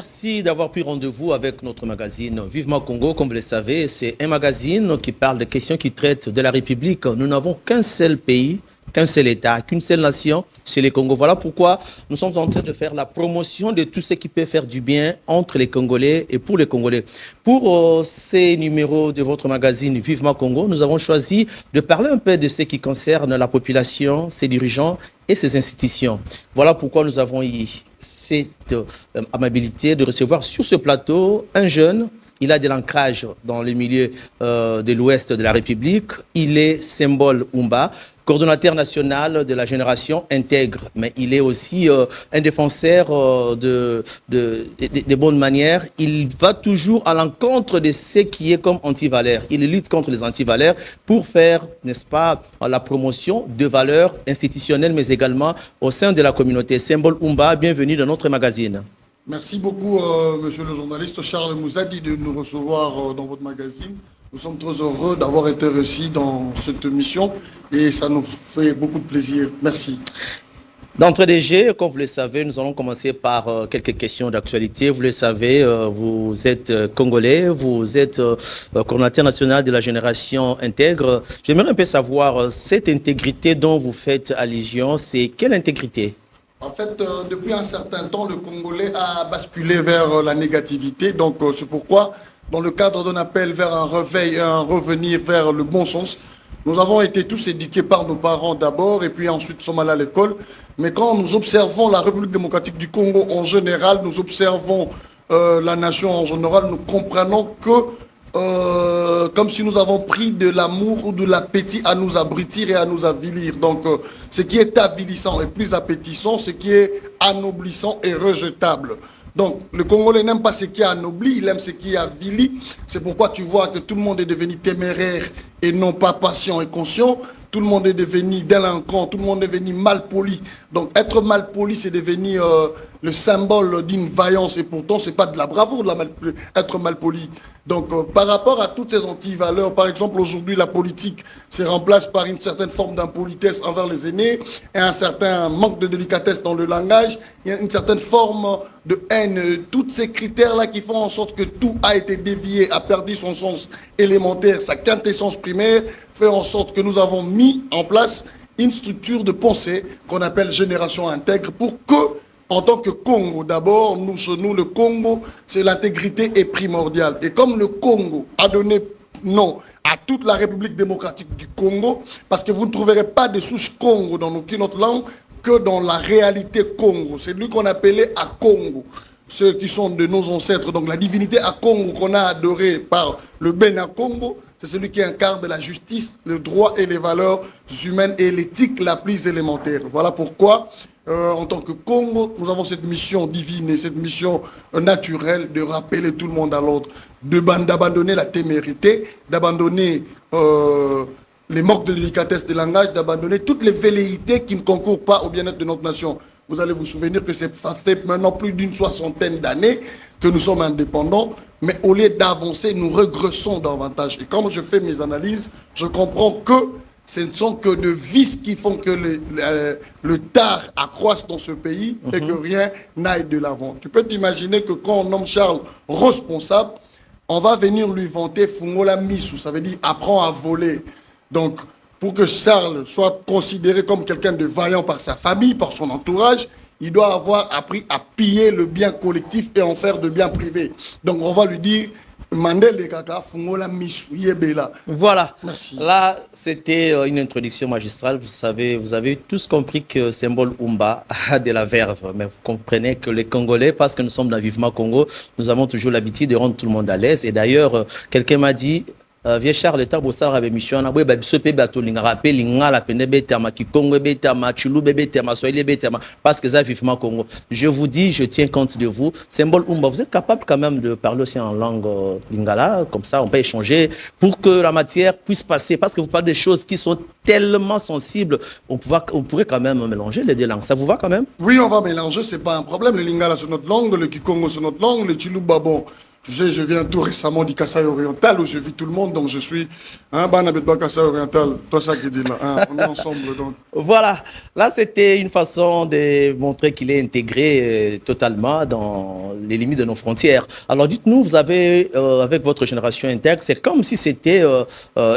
Merci d'avoir pris rendez-vous avec notre magazine Vivement Congo. Comme vous le savez, c'est un magazine qui parle de questions qui traitent de la République. Nous n'avons qu'un seul pays, qu'un seul État, qu'une seule nation, c'est le Congo. Voilà pourquoi nous sommes en train de faire la promotion de tout ce qui peut faire du bien entre les Congolais et pour les Congolais. Pour ces numéros de votre magazine Vivement Congo, nous avons choisi de parler un peu de ce qui concerne la population, ses dirigeants et ses institutions. Voilà pourquoi nous avons eu cette amabilité de recevoir sur ce plateau un jeune. Il a de l'ancrage dans le milieu de l'Ouest de la République. Il est Symbole Oumba, coordonnateur national de la génération intègre. Mais il est aussi un défenseur de bonnes manières. Il va toujours à l'encontre de ce qui est comme anti-valeurs. Il lutte contre les anti-valeurs pour faire, n'est-ce pas, la promotion de valeurs institutionnelles, mais également au sein de la communauté. Symbole Oumba, bienvenue dans notre magazine. Merci beaucoup, monsieur le journaliste Charles Mouzadi, de nous recevoir dans votre magazine. Nous sommes très heureux d'avoir été reçus dans cette mission et ça nous fait beaucoup de plaisir. Merci. D'entrée de jeu, comme vous le savez, nous allons commencer par quelques questions d'actualité. Vous le savez, vous êtes congolais, vous êtes coordonnateur national de la génération intègre. J'aimerais un peu savoir, cette intégrité dont vous faites allusion, c'est quelle intégrité ? En fait, depuis un certain temps, le Congolais a basculé vers la négativité. Donc, c'est pourquoi, dans le cadre d'un appel vers un réveil et un revenir vers le bon sens, nous avons été tous éduqués par nos parents d'abord et puis ensuite sommes allés à l'école. Mais quand nous observons la République démocratique du Congo en général, nous observons la nation en général, nous comprenons que comme si nous avons pris de l'amour ou de l'appétit à nous abrutir et à nous avilir. Donc, ce qui est avilissant et plus appétissant, ce qui est anoblissant et rejetable. Donc, le Congolais n'aime pas ce qui est anobli, il aime ce qui est avili. C'est pourquoi tu vois que tout le monde est devenu téméraire et non pas patient et conscient. Tout le monde est devenu délinquant, tout le monde est devenu malpoli. Donc, être malpoli, c'est devenu le symbole d'une vaillance. Et pourtant, c'est pas de la bravoure, être malpoli. Donc, par rapport à toutes ces anti-valeurs, par exemple, aujourd'hui, la politique se remplace par une certaine forme d'impolitesse envers les aînés et un certain manque de délicatesse dans le langage. Il y a une certaine forme de haine. Tous ces critères-là qui font en sorte que tout a été dévié, a perdu son sens élémentaire, sa quintessence primaire, fait en sorte que nous avons mis en place une structure de pensée qu'on appelle génération intègre pour que, en tant que Congo, d'abord, nous, chez nous, le Congo, c'est l'intégrité est primordiale. Et comme le Congo a donné nom à toute la République démocratique du Congo, parce que vous ne trouverez pas de souche Congo dans notre langue que dans la réalité Congo. C'est lui qu'on appelait à Congo, ceux qui sont de nos ancêtres. Donc la divinité à Congo qu'on a adorée par le Bénin Congo, c'est celui qui incarne la justice, le droit et les valeurs humaines et l'éthique la plus élémentaire. Voilà pourquoi, en tant que Congo, nous avons cette mission divine et cette mission naturelle de rappeler tout le monde à l'ordre, d'abandonner la témérité, d'abandonner les manques de délicatesse de langage, d'abandonner toutes les velléités qui ne concourent pas au bien-être de notre nation. Vous allez vous souvenir que ça fait maintenant plus d'une soixantaine d'années que nous sommes indépendants, mais au lieu d'avancer, nous régressons davantage. Et quand je fais mes analyses, je comprends que ce ne sont que de vices qui font que le tard accroisse dans ce pays et que rien n'aille de l'avant. Tu peux t'imaginer que quand on nomme Charles responsable, on va venir lui vanter Fungola Missou, ça veut dire apprend à voler. Donc, pour que Charles soit considéré comme quelqu'un de vaillant par sa famille, par son entourage, il doit avoir appris à piller le bien collectif et en faire de bien privé. Donc, on va lui dire Mandel Kaka, Fungola Missou, Yebela. Voilà. Merci. Là, c'était une introduction magistrale. Vous savez, vous avez tous compris que Symbole Oumba a de la verve. Mais vous comprenez que les Congolais, parce que nous sommes dans Vivement Congo, nous avons toujours l'habitude de rendre tout le monde à l'aise. Et d'ailleurs, quelqu'un m'a dit, vieux Charles, ta bossa rabe mission na bwe bisope bato linga rappel linga la pene betama kikongo betama chulu betama soile betama parce que ça Vivement Congo. Je vous dis, je tiens compte de vous. Symbole Oumba, vous êtes capable quand même de parler aussi en langue lingala, comme ça on peut échanger pour que la matière puisse passer, parce que vous parlez des choses qui sont tellement sensibles, on pourrait quand même mélanger les deux langues. Ça vous va quand même? Oui, on va mélanger, c'est pas un problème. Le lingala c'est notre langue, le kikongo c'est notre langue, le chulu babon Tu sais, je viens tout récemment du Kasaï oriental où je vis tout le monde, donc je suis un banabet Kasaï oriental. Toi, ça qui dit là, hein, on est ensemble donc. Voilà, là c'était une façon de montrer qu'il est intégré totalement dans les limites de nos frontières. Alors dites-nous, vous avez, avec votre génération intègre, c'est comme si c'était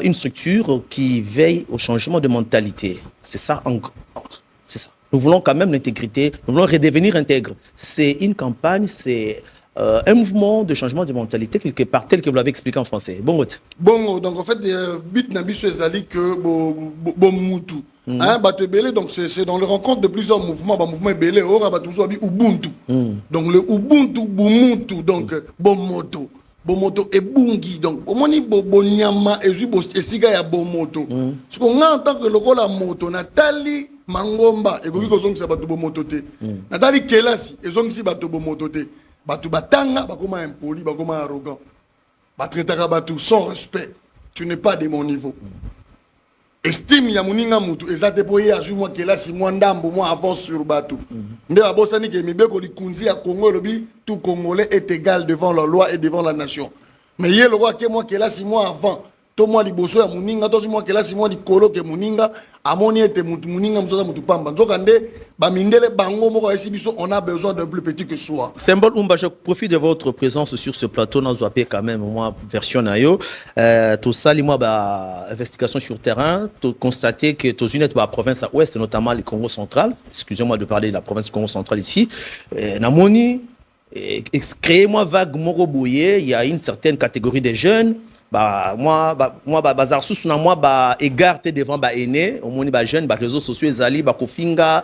une structure qui veille au changement de mentalité. C'est ça, c'est ça. Nous voulons quand même l'intégrité, nous voulons redevenir intègre. C'est une campagne, c'est un mouvement de changement de mentalité quelque part, tel que vous l'avez expliqué en français. Bon, Donc en fait, but Nabiso Ezali que bon Moutou. Hein, donc c'est dans le rencontre de plusieurs mouvements, mouvement Belé, Ubuntu. Donc le Ubuntu, Bumutu, donc Bomoto. Bomoto et Bungi, donc omoni Bonyama et Esiga ya Bomoto. Ce qu'on a en tant que logo la moto, Nathalie Mangomba, et Gogi Kozong sa batu Bomoto te. Nathalie Kelasi, et Zong si batu Bomoto te. Batu batanga, bakoma impoli, bakoma arrogant. Batretaka batu sans respect. Tu n'es pas de mon niveau. Estime ya muninga mutu ezate poye azu moi Kelasi moi ndambo moi avance sur batu. Nde abosani ke mibeko likunzi ya Congo lobi tout Congolais est égal devant la loi et devant la nation. Mais yé le roi ke moi Kelasi moi avant. To moi liboso ya muninga to moi Kelasi moi likolo ke muninga amoni ete mutu muninga musoza mutu pamba. Nzokande ba mindele bango moko esibiso on a besoin d'un plus petit que soi. Symbole Umba, je profite de votre présence sur ce plateau dans Zouapé quand même moi version nayo. Tout ça moi ba investigation sur terrain, tout constater que tous une ba province à ouest notamment le Congo central. Excusez-moi de parler de la province du Congo central ici. Namoni créez-moi vague moko bouyé, il y a une certaine catégorie de jeunes bazar sous na moi égarte devant aîné au moni jeune réseaux sociaux ezali kofinga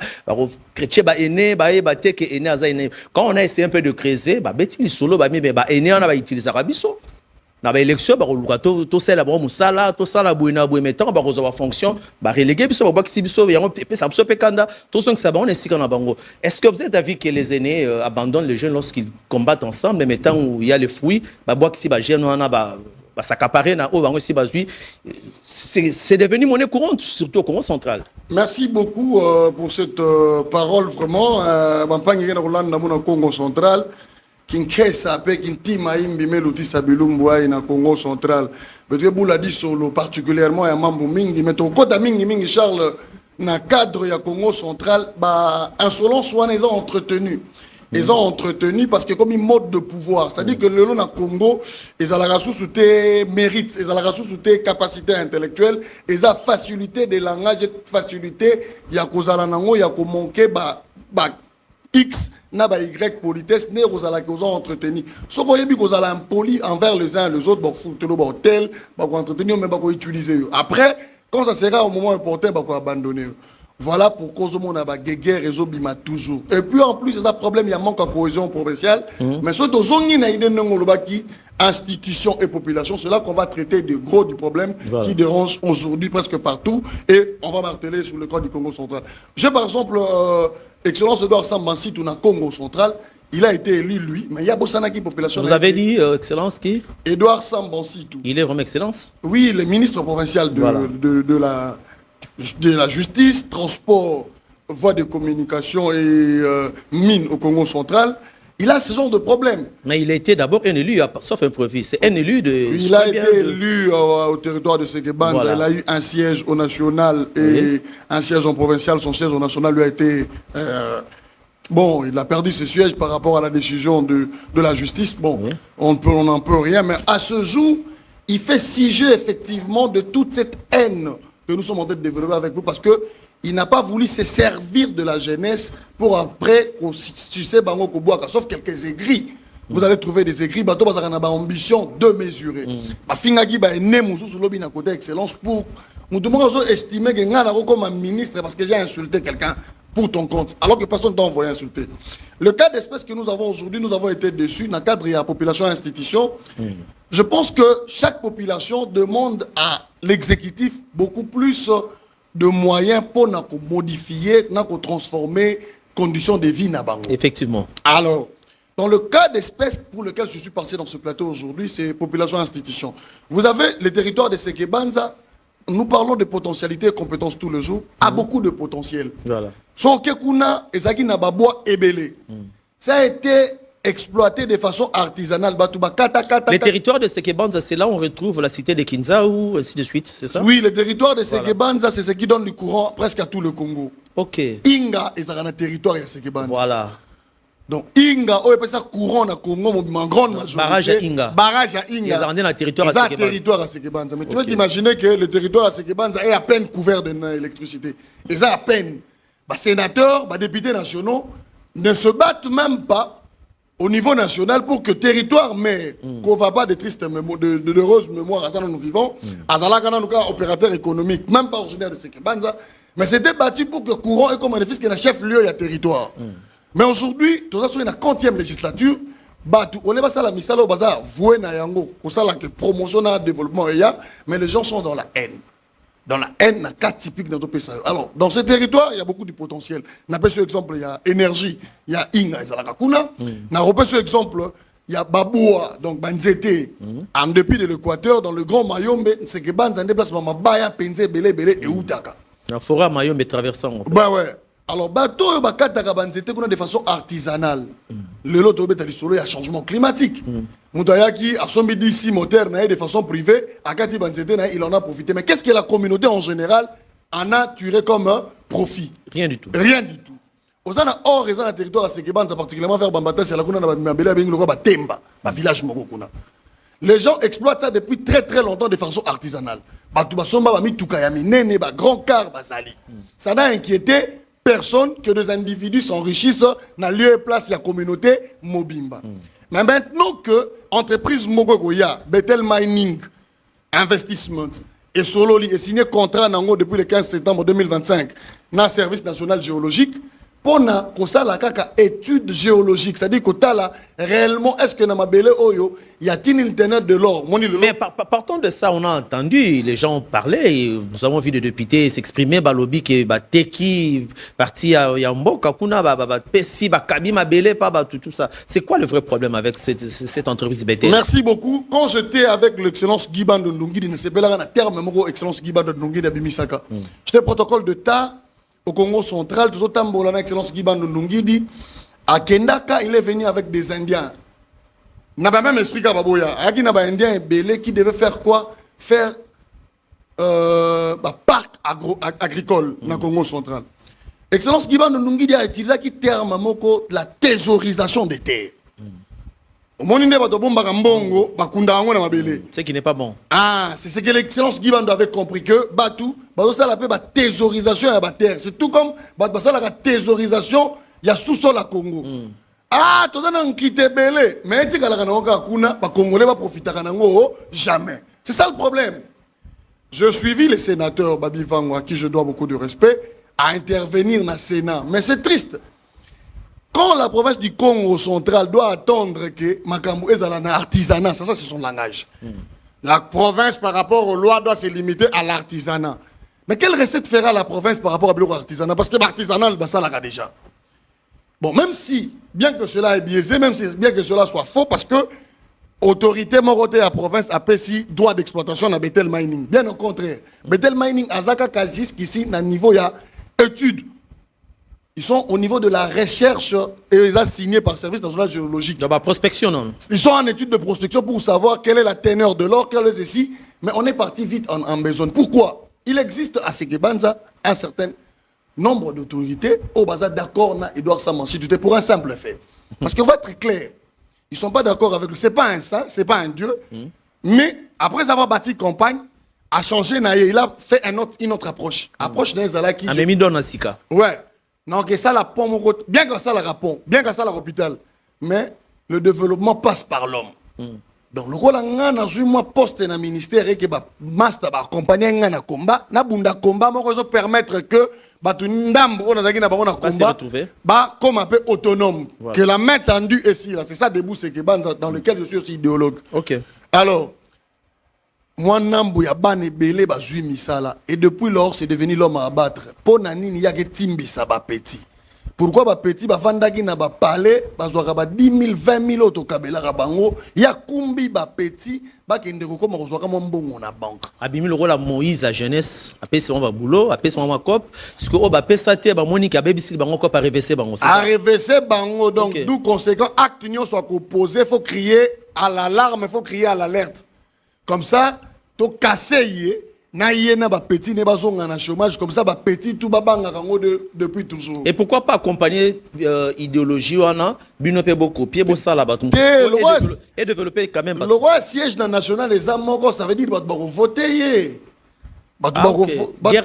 chrétien aîné te que aîné aza aîné quand on a essayé un peu de creuser beti solo aîné on a utiliser biso na élection luka to sala musala to sala buena buemetan ba fonction reléguer biso ba ki biso yango pe ça biso pe kanda to son que ça on est si na bango. Est-ce que vous êtes d'avis que les aînés abandonnent les jeunes lorsqu'ils combattent ensemble mais temps où il y a les fruits ba ki ba jeune on a c'est devenu monnaie courante, surtout au Congo central. Merci beaucoup pour cette parole, vraiment. Au Congo central, Kinkesa, Kintima, Imbime, Lutisa Bilumboa, na Congo central. Parce que dit solo, particulièrement à Mambo Mingi, mais au côté Mingi, Charles, dans le cadre du Congo central, insolence soit ils ont entretenu. Ils ont entretenu parce que comme un mode de pouvoir, c'est-à-dire que le long Congo, ils ont la ressource mérite, ils ont la ressource capacité intellectuelle, ils ont facilité des langages, facilité, il y a cause à la nango, il y a qu'on manquer X, na Y politesse, ne cause à la cause entretenu. Ce qu'on y a dit cause à l'impoli envers les uns et les autres, hôtel, entretenir, mais utiliser. Après, quand ça sera au moment important, abandonner. Voilà pourquoi on a des guerres réseau bima toujours. Et puis en plus, il y a un problème, il y a un manque de cohésion provinciale. Mais surtout, institutions et population, c'est là qu'on va traiter de gros du problème qui dérange aujourd'hui presque partout. Et on va marteler sur le cas du Congo central. J'ai par exemple, Excellence Edouard Sambansi, tout dans Congo central. Il a été élu, lui, mais il y a Bossanaki population. Vous avez dit, Excellence, qui Edouard Sambansi, tout. Il est vraiment Excellence? Oui, le ministre provincial de la justice, transport, voies de communication et mines au Congo central, il a ce genre de problème. Mais il a été d'abord un élu, sauf un profit. C'est un élu de... Il a été élu au territoire de Séguéban. Voilà. Il a eu un siège au national et un siège en provincial. Son siège au national lui a été... bon, il a perdu ses sièges par rapport à la décision de la justice. Bon, on n'en peut rien. Mais à ce jour, il fait sujet effectivement de toute cette haine que nous sommes en train de développer avec vous parce qu'il n'a pas voulu se servir de la jeunesse pour après constituer Bango Koboaka, sauf quelques aigris. Vous allez trouver des aigris, bateau parce qu'on a ambition de mesurer. Fingaki ba né moussou sur lobby na côté excellence pour nous demandons estimer que ngana comme un ministre parce que j'ai insulté quelqu'un pour ton compte, alors que personne t'a envoyé insulter. Le cas d'espèce que nous avons aujourd'hui, nous avons été déçus dans le cadre de la population et institution. Je pense que chaque population demande à l'exécutif beaucoup plus de moyens pour modifier, pour transformer les conditions de vie na bango. Effectivement. Alors, dans le cas d'espèce pour lequel je suis passé dans ce plateau aujourd'hui, c'est population et institution. Vous avez le territoire de Sekebanza. Nous parlons de potentialité et compétences tout le jour, a beaucoup de potentiel. Voilà. Ça a été exploiter de façon artisanale. Les territoires de Sekebanza, c'est là où on retrouve la cité de Kinza ou ainsi de suite, c'est ça? Oui, les territoires de Sekebanza, c'est ce qui donne du courant presque à tout le Congo. Ok. Inga est un territoire de Sekebanza. Voilà. Donc Inga, on appelle ça courant na Congo, en grande majorité. Barrage à Inga. Barrage à Inga. Ils ont un territoire à Sekebanza. Territoire à Sekebanza. Mais tu peux t'imaginer que le territoire à Sekebanza est à peine couvert d'électricité. Ils ont à peine. Les sénateurs, les députés nationaux ne se battent même pas au niveau national pour que territoire mais qu'on va pas de tristes d'heureuses mémoires à ça nous vivons. Azalaka nous cas opérateur économique, même pas originaire de Sekebanza, mais c'était battu pour que courant et comme un fils qui est chef-lieu il territoire. Mais aujourd'hui, tout ça sur une 40e législature, on est passé à la misala au bazar, voué na yango, pour ça là que promotion na développement il y a, mais les gens sont dans la haine. Dans la haine, na cas typique dans notre pays. Alors, dans ce territoire, il y a beaucoup de potentiel. On a par exemple, il y a énergie, il y a Inga et Zalakakuna. On a par exemple, il y a Baboua, donc Banzete, en dépit de l'Équateur, dans le Grand Mayombe, c'est que Banzan déplacement Mabaya, Penze, Belé, et Outaka. La forêt Mayombe traversant. Bah ouais. Alors, bateau, bakataka Banzete, qu'on a de façon artisanale. Le lot de il y a changement climatique. Moutayaki a son d'ici moteur de façon privée, Akati Banzete, il en a profité. Mais qu'est-ce que la communauté en général en a tiré comme profit? Rien du tout. Rien du tout. Aux ana hors raison du territoire à Sekebanza, particulièrement vers Bambata, c'est là qu'on a Mabela Bengo Temba, un village Mokokuna. Les gens exploitent ça depuis très très longtemps de façon artisanale. Batouba Somba, Bami Tukayami, Nene, Grand Car, Bazali. Ça n'a inquiété personne que des individus s'enrichissent dans lieu et place de la communauté Mobimba. Mais maintenant que l'entreprise Mogogoya, Bethel Mining, Investissement et Sololi est signé contrat depuis le 15 septembre 2025 dans le service national géologique, pour na kosala kaka étude géologique, c'est-à-dire que là réellement est-ce que na mabele oyo y a-t-il une teneur de l'or? Mais partons de ça, on a entendu les gens parler, nous avons vu des députés s'exprimer, balobi que teki parti à Yamboka kuna pesi kabi mabele pas tout ça. C'est quoi le vrai problème avec cette entreprise BT? Merci beaucoup. Quand j'étais avec l'excellence Guy Bando Ndungi, il ne s'est pas là terme moko excellence Guy Bando Ndungi de Bimisaka. J'étais protocole de tas au Congo central, tout autant pour l'excellence Guy Bando Ndungi dit à Kendaka, il est venu avec des Indiens. N'a pas même expliqué à Baboya. Il y a des Indiens belés qui devaient faire quoi? Faire parc agricole dans le Congo central. Excellence Guy Bando Ndungi a utilisé qui terme moko la thésaurisation des terres. Ce qui n'est pas bon. Ah, c'est ce que l'excellence Guy Bando avait compris que Batou, ça l'appelle la thésaurisation à la terre. C'est tout comme ça la thésaurisation, il y a sous-sol à Congo. Ah, tout ça n'a quitté belé, mais tu as la Congolais va profiter jamais. C'est ça le problème. Je suivis les sénateurs Babi Vango, à qui je dois beaucoup de respect, à intervenir dans le Sénat. Mais c'est triste. Quand la province du Congo central doit attendre que Makambu est un artisanat, ça c'est son langage. La province par rapport aux lois doit se limiter à l'artisanat. Mais quelle recette fera la province par rapport à l'artisanat? Parce que l'artisanat, ça l'a déjà. Bon, même si, bien que cela est biaisé, même si bien que cela soit faux, parce que autorité moroté à la province a payé droit d'exploitation à Bethel Mining. Bien au contraire. Bethel Mining, Azaka Kazis, ici, à niveau, il y a études. Ils sont au niveau de la recherche et ils ont signé par le service national géologique. Donc, prospection, non? Ils sont en étude de prospection pour savoir quelle est la teneur de l'or, quelle est ceci. Mais on est parti vite en besoin. Pourquoi? Il existe à Sekebanza un certain nombre d'autorités au bazar d'accord na Edouard Samansi pour un simple fait. Parce qu'on va être clair. Ils ne sont pas d'accord avec lui. Ce n'est pas un saint, ce n'est pas un dieu. Mais après avoir bâti campagne, a changé, il a fait une autre approche. Approche d'un Zala qui. Ouais. Donc, ça la pomme, bien que ça la rapon, bien que ça la l'hôpital, mais le développement passe par l'homme. Donc, le rôle en moi poste dans le ministère et que master accompagner na combat, na bunda combat, moi je permettre que tu ndambo on a na combat, comme un peu autonome, voilà. Que la main tendue ici là, c'est ça debout c'est que dans lequel je suis aussi idéologue. OK. Alors moi nambu ya bane belé ba zui misala et depuis lors c'est devenu l'homme à abattre. Pour nanini ya ke timbi ça ba petit. Pourquoi ba petit ba vandaki na ba palais bazwaka ba 10 000 20 000 auto kabela bango ya kumbi ba petit ba kende ko koma kozwaka mo mbongo na banque. Abimi le rôle à Moïse à jeunesse, après c'est mon boulot, après c'est mon cop, ce que o ba pesate ba monique a baby bango cop a reverser bango, c'est ça. A reverser bango donc Okay. d'où conséquent acte union soit opposé, faut crier à l'alarme, faut crier à l'alerte. Comme ça, to casser na yena ba petit ne bazonga na chômage comme ça ba petit tout ba banga kango depuis toujours. Et pourquoi pas accompagner idéologie wana bino pe beaucoup pied bossa là batum et développer quand même le roi siège dans national les amoko ça veut dire ba voter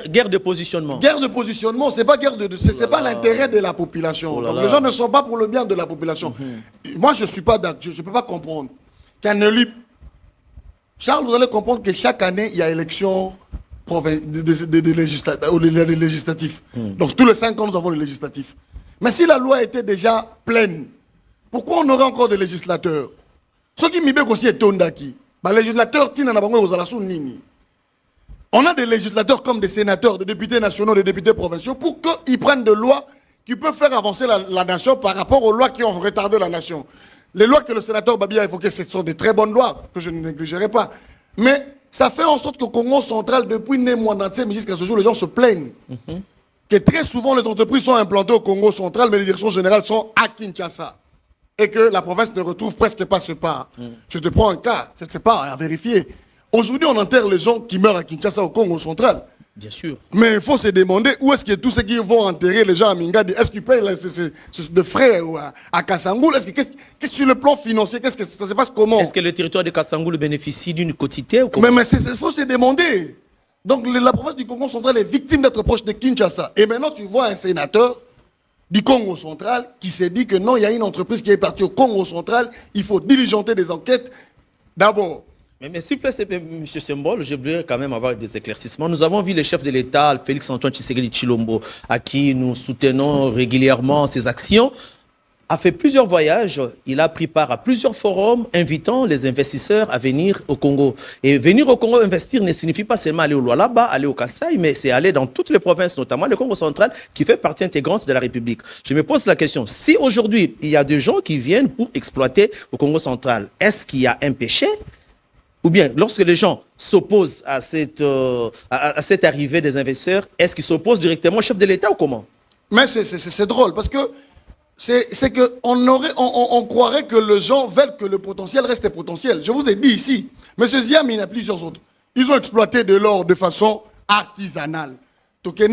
guerre de positionnement. Guerre de positionnement, c'est pas guerre de c'est pas l'intérêt de la population. Donc les gens ne sont pas pour le bien de la population. Moi je suis pas d'accord, je peux pas comprendre qu'un élu Charles, vous allez comprendre que chaque année, il y a élection législatifs. Donc tous les 5 ans, nous avons les législatifs. Mais si la loi était déjà pleine, pourquoi on aurait encore des législateurs? Ce qui m'y aussi est Tondaki. Les législateurs, on a des législateurs comme des sénateurs, des députés nationaux, des députés provinciaux pour qu'ils prennent des lois qui peuvent faire avancer la nation par rapport aux lois qui ont retardé la nation. Les lois que le sénateur Babia a évoquées, ce sont de très bonnes lois, que je ne négligerai pas. Mais ça fait en sorte que Congo central, depuis Némoandatsé, mais jusqu'à ce jour, les gens se plaignent. Que très souvent, les entreprises sont implantées au Congo central, mais les directions générales sont à Kinshasa. Et que la province ne retrouve presque pas ce pas. Je te prends un cas, je ne sais pas, à vérifier. Aujourd'hui, on enterre les gens qui meurent à Kinshasa au Congo central. Bien sûr. Mais il faut se demander où est-ce que tous ceux qui vont enterrer les gens à Mingadi, est-ce qu'ils payent de frais à Kassangoul? Qu'est-ce que sur le plan financier, qu'est-ce que ça se passe comment? Est-ce que le territoire de Kassangoul bénéficie d'une quotité ou Mais il faut se demander. Donc la province du Congo central est victime d'être proche de Kinshasa. Et maintenant tu vois un sénateur du Congo central qui s'est dit que non, il y a une entreprise qui est partie au Congo central, il faut diligenter des enquêtes. D'abord. Mais s'il vous plaît, M. Symbole, je voudrais quand même avoir des éclaircissements. Nous avons vu le chef de l'État, Félix-Antoine Tshisekedi Tshilombo, à qui nous soutenons régulièrement ses actions, a fait plusieurs voyages. Il a pris part à plusieurs forums invitant les investisseurs à venir au Congo. Et venir au Congo investir ne signifie pas seulement aller au Lualaba, aller au Kasaï, mais c'est aller dans toutes les provinces, notamment le Congo central, qui fait partie intégrante de la République. Je me pose la question, si aujourd'hui, il y a des gens qui viennent pour exploiter au Congo central, est-ce qu'il y a un péché? Ou bien, lorsque les gens s'opposent à cette arrivée des investisseurs, est-ce qu'ils s'opposent directement au chef de l'État ou comment? Mais c'est drôle, parce que c'est qu'on croirait que les gens veulent que le potentiel reste potentiel. Je vous ai dit ici, M. Ziam, il y en a plusieurs autres. Ils ont exploité de l'or de façon artisanale. J'ai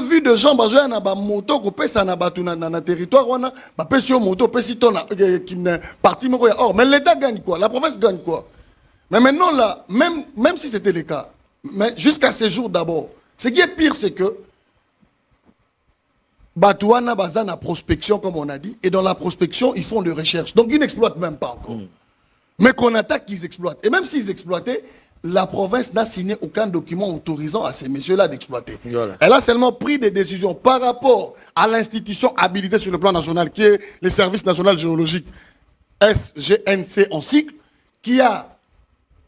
vu des gens qui ont des motos qui ont dans le territoire, qui ont moto, parti or. Mais l'État gagne quoi? La province gagne quoi? Mais maintenant, là, même si c'était le cas, mais jusqu'à ce jour d'abord, ce qui est pire, c'est que Batouana Bazan a prospection, comme on a dit, et dans la prospection, ils font des recherches. Donc, ils n'exploitent même pas encore. Mais qu'on attaque, ils exploitent. Et même s'ils exploitaient, la province n'a signé aucun document autorisant à ces messieurs-là d'exploiter. Voilà. Elle a seulement pris des décisions par rapport à l'institution habilitée sur le plan national, qui est le Service national géologique, SGNC en cycle, qui a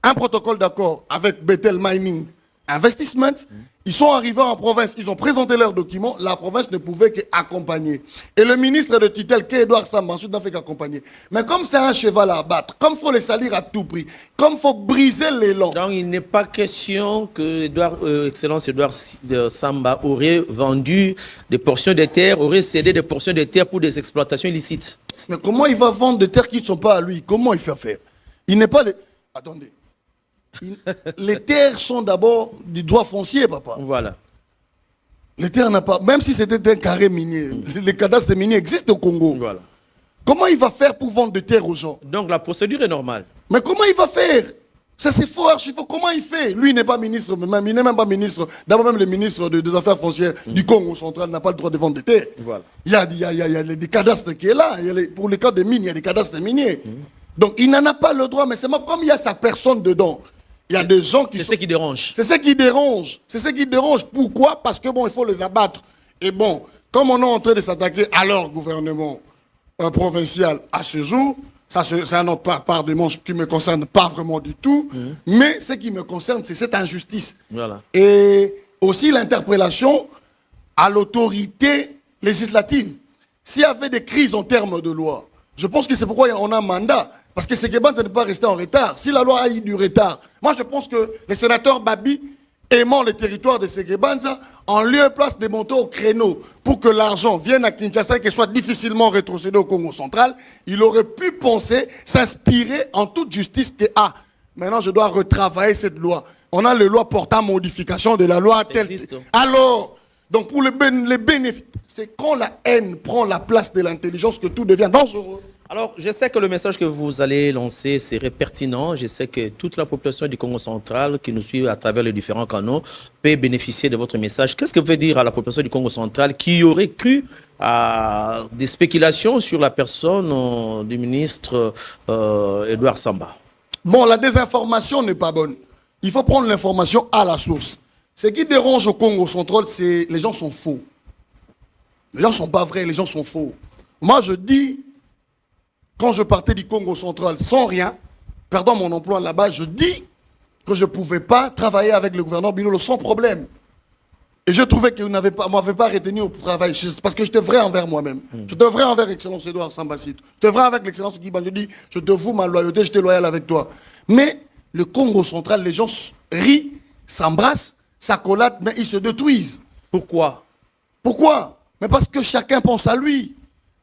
un protocole d'accord avec Bethel Mining Investment. Ils sont arrivés en province, ils ont présenté leurs documents, la province ne pouvait qu'accompagner. Et le ministre de tutelle, Edouard Sambansou, n'a fait qu'accompagner. Mais comme c'est un cheval à abattre, comme il faut les salir à tout prix, comme il faut briser l'élan. Donc il n'est pas question que Excellence Edouard Samba aurait vendu des portions de terre, aurait cédé des portions de terre pour des exploitations illicites. Mais comment il va vendre des terres qui ne sont pas à lui? Comment il fait faire? Il n'est pas... Attendez. Les terres sont d'abord du droit foncier, papa. Voilà. Les terres n'a pas... Même si c'était un carré minier, les cadastres miniers existent au Congo. Voilà. Comment il va faire pour vendre des terres aux gens? Donc la procédure est normale. Mais comment il va faire? Ça c'est faux, archi-faux. Comment il fait? Lui, il n'est pas ministre, il n'est même pas ministre. D'abord, même le ministre des Affaires foncières du Congo central n'a pas le droit de vendre des terres. Voilà. Il y a des cadastres qui est là. Pour les cas des mines, il y a des cadastres miniers. Donc, il n'en a pas le droit. Mais c'est moi, comme il y a sa personne dedans, il y a des gens qui... C'est ce qui dérange. C'est ce qui dérange. C'est ce qui dérange. Pourquoi? Parce que bon, il faut les abattre. Et bon, comme on est en train de s'attaquer à leur gouvernement provincial à ce jour, ça c'est un autre part des manches qui ne me concerne pas vraiment du tout. Mais ce qui me concerne, c'est cette injustice. Voilà. Et aussi l'interpellation à l'autorité législative. S'il y avait des crises en termes de loi, je pense que c'est pourquoi on a un mandat. Parce que Sekebanza ne peut pas rester en retard. Si la loi a eu du retard, moi je pense que les sénateurs Babi, aimant le territoire de Sekebanza, en lieu et place de monter au créneau pour que l'argent vienne à Kinshasa et qu'il soit difficilement rétrocédé au Congo central, il aurait pu penser, s'inspirer en toute justice que, maintenant je dois retravailler cette loi. On a les lois portant modification de la loi telle. Alors, donc pour les bénéfices, c'est quand la haine prend la place de l'intelligence que tout devient dangereux. Alors, je sais que le message que vous allez lancer serait pertinent. Je sais que toute la population du Congo central qui nous suit à travers les différents canaux peut bénéficier de votre message. Qu'est-ce que vous voulez dire à la population du Congo central qui aurait cru à des spéculations sur la personne du ministre Edouard Samba? Bon, la désinformation n'est pas bonne. Il faut prendre l'information à la source. Ce qui dérange au Congo central, c'est que les gens sont faux. Les gens ne sont pas vrais, les gens sont faux. Moi, je dis, quand je partais du Congo central sans rien, perdant mon emploi là-bas, je dis que je ne pouvais pas travailler avec le gouverneur Bilolo sans problème. Et je trouvais qu'il ne m'avait pas retenu au travail, parce que j'étais vrai envers moi-même. J'étais vrai envers l'excellence Edouard Sambasito. J'étais vrai avec l'excellence Guy Ban. Je dis, je te voue ma loyauté, j'étais loyal avec toi. Mais le Congo central, les gens rient, s'embrassent, s'accoladent, mais ils se détruisent. Pourquoi? Pourquoi? Mais parce que chacun pense à lui.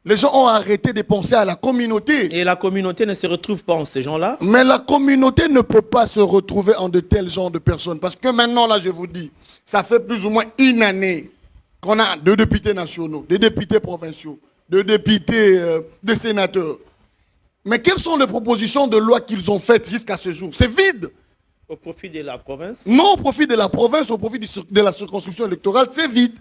Les gens ont arrêté de penser à la communauté. Et la communauté ne se retrouve pas en ces gens-là? Mais la communauté ne peut pas se retrouver en de tels genres de personnes. Parce que maintenant, là, je vous dis, ça fait plus ou moins une année qu'on a deux députés nationaux, des députés provinciaux, des députés, des sénateurs. Mais quelles sont les propositions de loi qu'ils ont faites jusqu'à ce jour? C'est vide. Au profit de la province? Non, au profit de la province, au profit de la circonscription électorale, c'est vide.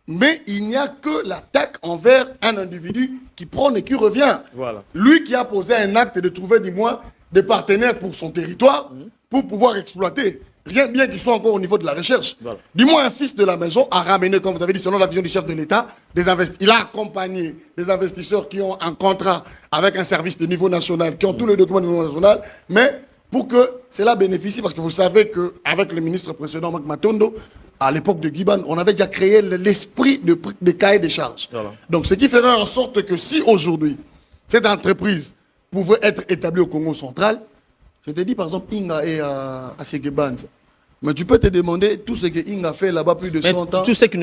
Mais il n'y a que l'attaque envers un individu qui prône et qui revient. Voilà. Lui qui a posé un acte de trouver, dis-moi, des partenaires pour son territoire, pour pouvoir exploiter. Rien bien qu'ils soient encore au niveau de la recherche. Voilà. Dis-moi, un fils de la maison a ramené, comme vous avez dit, selon la vision du chef de l'État, il a accompagné des investisseurs qui ont un contrat avec un service de niveau national, qui ont tous les documents de niveau national, mais pour que cela bénéficie, parce que vous savez qu'avec le ministre précédent, Marc Matondo, à l'époque de Guy Ban, on avait déjà créé l'esprit des cahiers des charges. Voilà. Donc, ce qui ferait en sorte que si aujourd'hui, cette entreprise pouvait être établie au Congo central, je te dis par exemple, Inga est à Sekebanza. Mais tu peux te demander tout ce que Inga fait là-bas plus de 100 ans. Tous ceux qui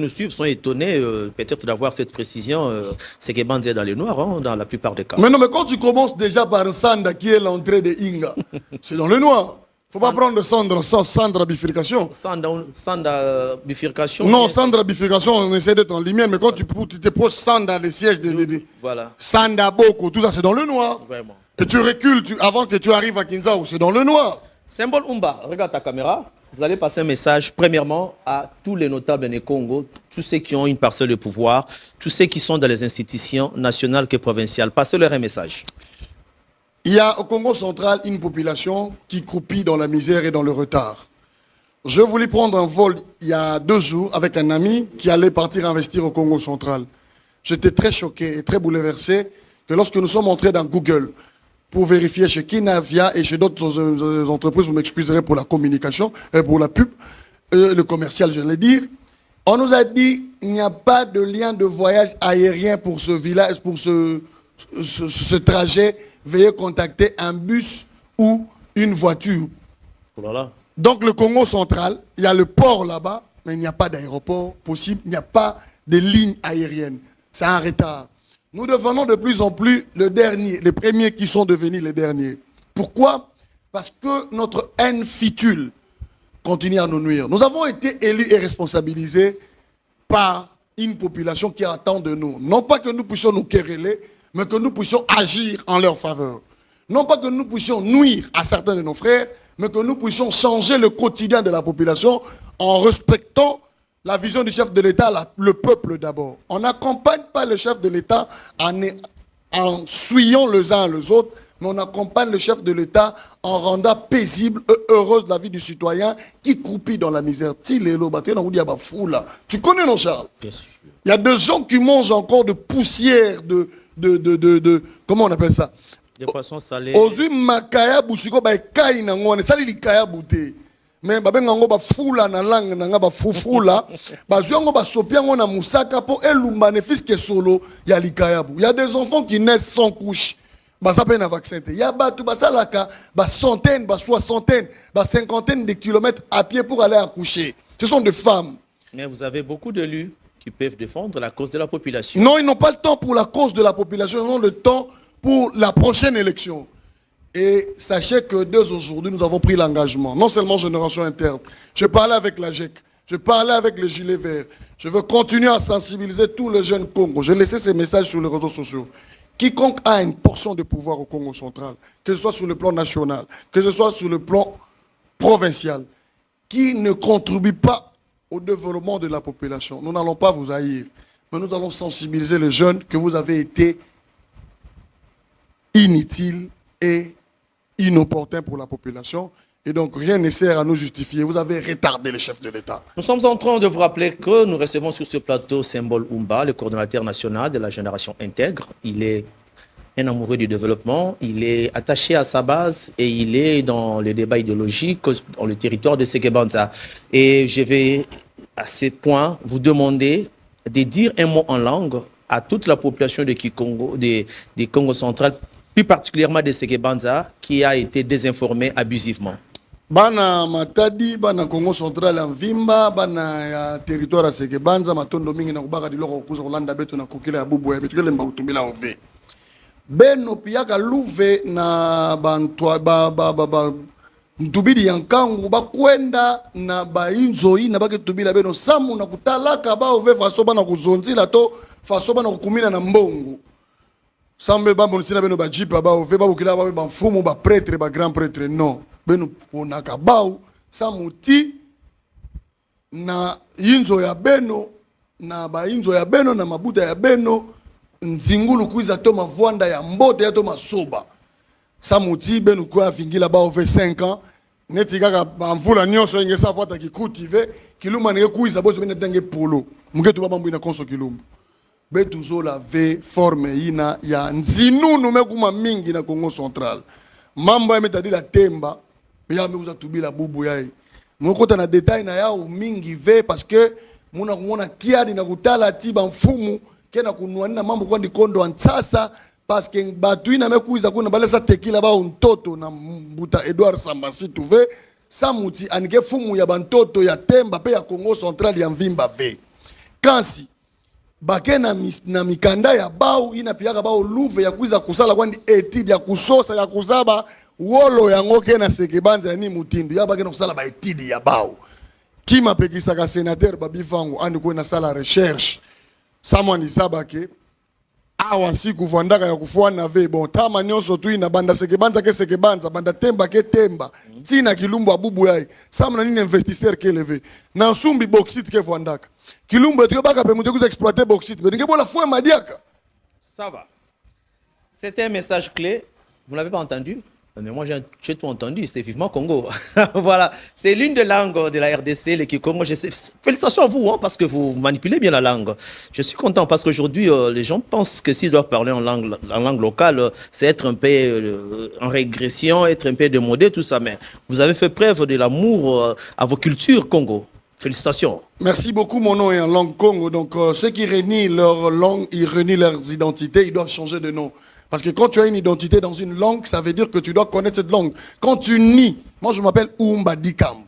nous suivent sont étonnés peut-être d'avoir cette précision. Sekebanza est dans les noirs, hein, dans la plupart des cas. Mais non, mais quand tu commences déjà par Sanda, qui est l'entrée de Inga, c'est dans le noir. Il ne faut pas prendre Sandra bifurcation. Sandra bifurcation. Non, Sandra bifurcation, on essaie d'être en lumière, mais quand tu te poses Sandra, les sièges de voilà. Sanda Boko, tout ça, c'est dans le noir. Vraiment. Et tu recules avant que tu arrives à Kinshasa, c'est dans le noir. Symbole Umba, regarde ta caméra. Vous allez passer un message, premièrement, à tous les notables du Congo, tous ceux qui ont une parcelle de pouvoir, tous ceux qui sont dans les institutions nationales et provinciales. Passez-leur un message. Il y a au Congo central une population qui croupit dans la misère et dans le retard. Je voulais prendre un vol il y a 2 jours avec un ami qui allait partir investir au Congo central. J'étais très choqué et très bouleversé que lorsque nous sommes entrés dans Google pour vérifier chez Kinavia et chez d'autres entreprises, vous m'excuserez pour la communication, pour la pub, le commercial, je vais dire, on nous a dit qu'il n'y a pas de lien de voyage aérien pour ce village, pour ce trajet. Veuillez contacter un bus ou une voiture. Voilà. Donc le Congo central, il y a le port là-bas, mais il n'y a pas d'aéroport possible, il n'y a pas de ligne aérienne. C'est un retard. Nous devenons de plus en plus les premiers qui sont devenus les derniers. Pourquoi? Parce que notre haine fitule continue à nous nuire. Nous avons été élus et responsabilisés par une population qui attend de nous. Non pas que nous puissions nous quereller, mais que nous puissions agir en leur faveur. Non pas que nous puissions nuire à certains de nos frères, mais que nous puissions changer le quotidien de la population en respectant la vision du chef de l'État, le peuple d'abord. On n'accompagne pas le chef de l'État en fuyant les uns les autres, mais on accompagne le chef de l'État en rendant paisible et heureuse la vie du citoyen qui croupit dans la misère. Tu connais, non, Charles? Il y a des gens qui mangent encore de poussière, comment on appelle ça? Des poissons salés. mais babengango ba fula na langue na nga ba fufula bazwango ba sopiango na musaka po elumba ne fiske solo ya likayabu. Il y a des enfants qui naissent sans couche. Baza pe na vaccin te. Ya batu basalaka ba centaines, ba soixantaine, ba cinquantaine de kilomètres à pied pour aller accoucher. Ce sont des femmes. Mais vous avez beaucoup d'élus qui peuvent défendre la cause de la population. Non, ils n'ont pas le temps pour la cause de la population, ils ont le temps pour la prochaine élection. Et sachez que dès aujourd'hui, nous avons pris l'engagement, non seulement Génération Interne. Je parlais avec la GEC, je parlais avec les Gilets Verts. Je veux continuer à sensibiliser tous les jeunes Congo. J'ai laissé ces messages sur les réseaux sociaux. Quiconque a une portion de pouvoir au Congo central, que ce soit sur le plan national, que ce soit sur le plan provincial, qui ne contribue pas au développement de la population, nous n'allons pas vous haïr, mais nous allons sensibiliser les jeunes que vous avez été inutiles et inopportuns pour la population. Et donc, rien ne sert à nous justifier. Vous avez retardé les chefs de l'État. Nous sommes en train de vous rappeler que nous recevons sur ce plateau Symbole Oumba, le coordonnateur national de la Génération Intègre. Il est un amoureux du développement, il est attaché à sa base et il est dans le débat idéologique dans le territoire de Sekebanza. Et je vais, à ce point, vous demander de dire un mot en langue à toute la population de Kikongo, de Congo central, plus particulièrement de Sekebanza, qui a été désinformée abusivement. Bana Matadi, bana Congo central en Vimba, bana territoire à Sekebanza, matondo mingi na kubaka diloko kuza Holanda beto na kukila ya bubu ya betu kele mba kutumila ove. Beno piyaka luve na bantwa ntubidi yankangu bakwenda na bainzoi na baketubila beno samu na kutalaka ba ove faso bana kuzonzila to faso bana kukumina na mbongo. Sambe ba bonisina beno ba jipa ba ove ba bukila ba mfumu ba prêtre ba grand prêtre non. Beno ponaka bau samuti na inzo ya beno na ba inzo ya beno na mabuta ya beno nzingulu kuiza to mavwanda ya mbote ya to masoba samuti beno kwa fingila ba over 5 ans neti kaka mvula nyonso ingesa fata kikultive kiluma ne kuiza bozo bene tenge polo muketu bambu ina konso kilumbu betu zo la ve forme ina ya nzinunu mekuma mingi na Congo central mambo ya metadi la temba ya meuza tubila bubu yae mukota na detail na yao mingi ve parce que muna kuona kiadi na kutala tiba mfumu kena kunuanina mambo kwa ndikondo ansasa parce que batu ina mekuiza kuna balesa tekila ba untoto na mbuta Edouard Sambasi tuve samuti anike fumu ya bantoto ya temba pe ya Congo central ya mvimba ve kansi bakena na mikanda ya bau ina piyaka bau luve ya kuiza kusala kwa ndi etidi ya kusosa ya kuzaba wolo yango kena Sekebanza ni mutindu ya bakena kusala ba etidi ya bau kima pekisa ka sénateur babivango andi ko na sala recherche someone isabake awa siku vandaka ya kufuana ve bon tama nyonso tu ina banda Sekebanza ke Sekebanza banda temba ke temba tina kilumbu abubu yai samna nini investisseur ke levé na sumbi bauxite ke vandaka kilumbu tu baka pe mutu ku exploiter bauxite mais ngebola fouet madiaka Ça va. C'était un message clé. Vous n'avez pas entendu? Mais moi, j'ai tout entendu. C'est vivement Congo. Voilà. C'est l'une des langues de la RDC, le Kikongo. Félicitations à vous, hein, parce que vous manipulez bien la langue. Je suis content parce qu'aujourd'hui, les gens pensent que s'ils doivent parler en langue locale, c'est être un peu en régression, être un peu démodé, tout ça. Mais vous avez fait preuve de l'amour à vos cultures, Congo. Félicitations. Merci beaucoup, mon nom est en langue Congo. Donc, ceux qui renient leur langue, ils renient leurs identités, ils doivent changer de nom. Parce que quand tu as une identité dans une langue, ça veut dire que tu dois connaître cette langue. Quand tu nies, moi je m'appelle Oumba Dikamp.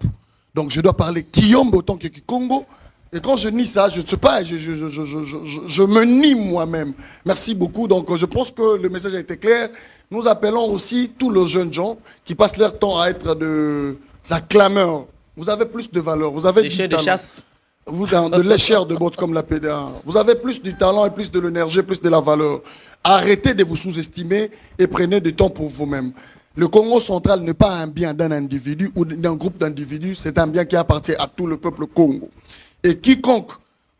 Donc je dois parler Kiyombo autant que Kikongo. Et quand je nie ça, je ne sais pas, je me nie moi-même. Merci beaucoup. Donc je pense que le message a été clair. Nous appelons aussi tous les jeunes gens qui passent leur temps à être des acclameurs. Vous avez plus de valeur. Vous avez Des chasse. Vous, de l'échelle de botte comme la PDA. Vous avez plus du talent et plus de l'énergie, plus de la valeur. Arrêtez de vous sous-estimer et prenez du temps pour vous-même. Le Congo central n'est pas un bien d'un individu ou d'un groupe d'individus, c'est un bien qui appartient à tout le peuple Congo. Et quiconque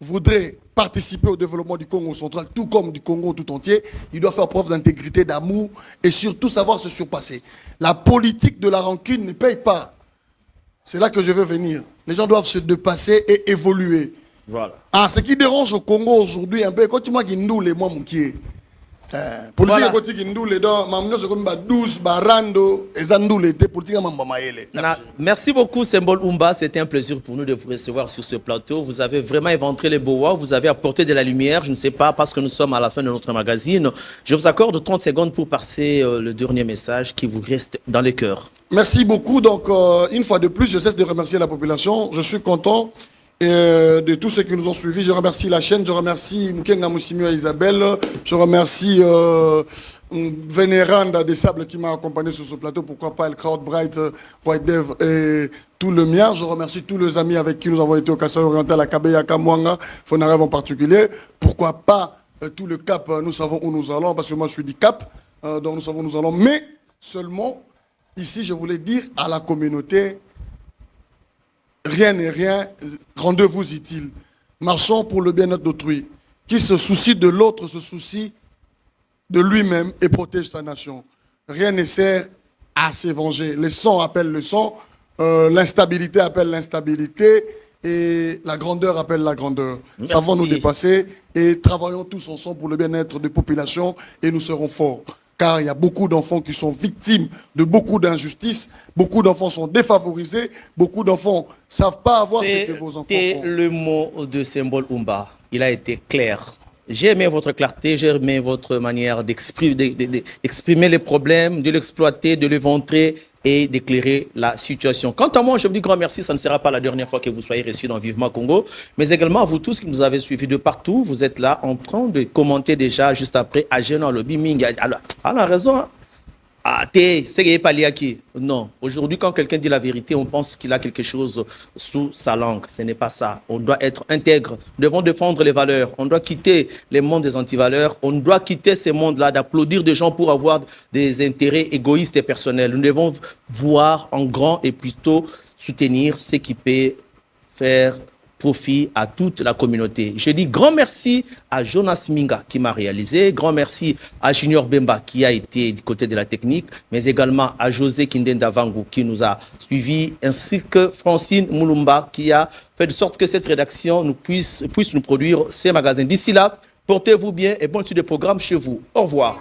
voudrait participer au développement du Congo central, tout comme du Congo tout entier, il doit faire preuve d'intégrité, d'amour et surtout savoir se surpasser. La politique de la rancune ne paye pas. C'est là que je veux venir. Les gens doivent se dépasser et évoluer. Voilà. Ah, ce qui dérange au Congo aujourd'hui un peu, quand tu m'as dit nous les moi moukié. Politique Voilà. écotique ndoule donc mamno c'est comme ba 12 ba rando ezandoule était politique mambo maele. Merci. Merci beaucoup, Symbole Umba. C'était un plaisir pour nous de vous recevoir sur ce plateau. Vous avez vraiment éventré les boas, vous avez apporté de la lumière. Je ne sais pas, parce que nous sommes à la fin de notre magazine. Je vous accorde 30 secondes pour passer le dernier message qui vous reste dans les cœurs. Merci beaucoup. Donc, une fois de plus, je cesse de remercier la population. Je suis content de tous ceux qui nous ont suivis. Je remercie la chaîne. Je remercie Mkenga Moussimio et Isabelle. Je remercie Vénéranda des Sables qui m'a accompagné sur ce plateau. Pourquoi pas El Crowd Bright, White Dev et tout le mien. Je remercie tous les amis avec qui nous avons été au Kassai Oriental, à Kabeya, Kamwanga, Fonarev en particulier. Pourquoi pas tout le Cap, nous savons où nous allons, parce que moi je suis du Cap, donc nous savons où nous allons. Mais seulement, ici, je voulais dire à la communauté, rien n'est rien, rendez-vous utile. Marchons pour le bien-être d'autrui. Qui se soucie de l'autre se soucie de lui-même et protège sa nation. Rien ne sert à se venger. Le sang appelle le sang, l'instabilité appelle l'instabilité et la grandeur appelle la grandeur. Merci. Savons nous dépasser et travaillons tous ensemble pour le bien-être des populations et nous serons forts. Car il y a beaucoup d'enfants qui sont victimes de beaucoup d'injustices, beaucoup d'enfants sont défavorisés, beaucoup d'enfants ne savent pas avoir ce que vos enfants C'était ont. le mot de Symbole Umba. Il a été clair. J'ai aimé votre clarté, j'ai aimé votre manière d'exprimer les problèmes, de l'exploiter, de l'éventrer et d'éclairer la situation. Quant à moi, je vous dis grand merci. Ça ne sera pas la dernière fois que vous soyez reçus dans Vivement Congo, mais également à vous tous qui nous avez suivis de partout. Vous êtes là en train de commenter déjà juste après à Génon, le Biming. Alors, on a raison. Hein? Ah, c'est pas lié à qui? Non. Aujourd'hui, quand quelqu'un dit la vérité, on pense qu'il a quelque chose sous sa langue. Ce n'est pas ça. On doit être intègre. Nous devons défendre les valeurs. On doit quitter les mondes des antivaleurs. On doit quitter ces mondes-là d'applaudir des gens pour avoir des intérêts égoïstes et personnels. Nous devons voir en grand et plutôt soutenir ce qui peut faire profit à toute la communauté. Je dis grand merci à Jonas Minga qui m'a réalisé, grand merci à Junior Bemba qui a été du côté de la technique, mais également à José Kindenda Vangu qui nous a suivis, ainsi que Francine Moulumba qui a fait de sorte que cette rédaction puisse nous produire ces magazines. D'ici là, portez-vous bien et bonne suite de programme chez vous. Au revoir.